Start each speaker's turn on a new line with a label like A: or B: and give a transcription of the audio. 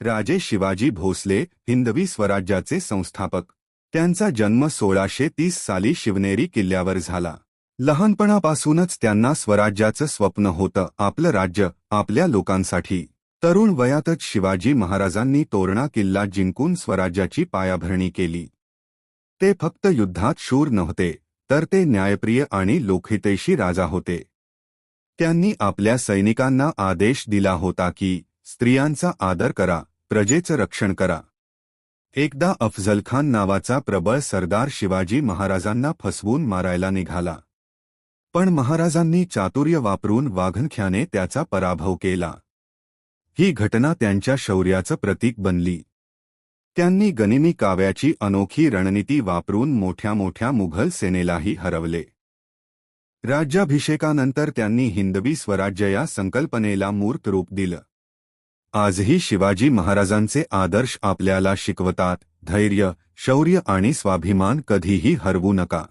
A: राजे शिवाजी भोसले हिंदवी स्वराज्याचे संस्थापक। त्यांचा जन्म 1630 साली शिवनेरी किल्ल्यावर झाला। लहानपणापासूनच त्यांना स्वराज्याचं स्वप्न होतं, आपलं राज्य आपल्या लोकांसाठी। तरुण वयातच शिवाजी महाराजांनी तोरणा किल्ला जिंकून स्वराज्याची पायाभरणी केली। ते फक्त युद्धात शूर नव्हते, तर ते न्यायप्रिय आणि लोकहितैषी राजा होते। त्यांनी आपल्या सैनिकांना आदेश दिला होता की स्त्रियांचा आदर करा, प्रजेचं रक्षण करा। एकदा अफझलखान नावाचा प्रबळ सरदार शिवाजी महाराजांना फसवून मारायला निघाला, पण महाराजांनी चातुर्य वापरून वाघनख्याने त्याचा पराभव केला। ही घटना त्यांच्या शौर्याचं प्रतीक बनली। त्यांनी गनिमी काव्याची अनोखी रणनीती वापरून मोठ्या मुघल सेनेलाही हरवले। राज्याभिषेकानंतर त्यांनी हिंदवी स्वराज्य या संकल्पनेला मूर्त रूप दिलं। आजही शिवाजी महाराजांचे आदर्श आपल्याला शिकवतात, धैर्य, शौर्य आणि स्वाभिमान कधीही हरवू नका।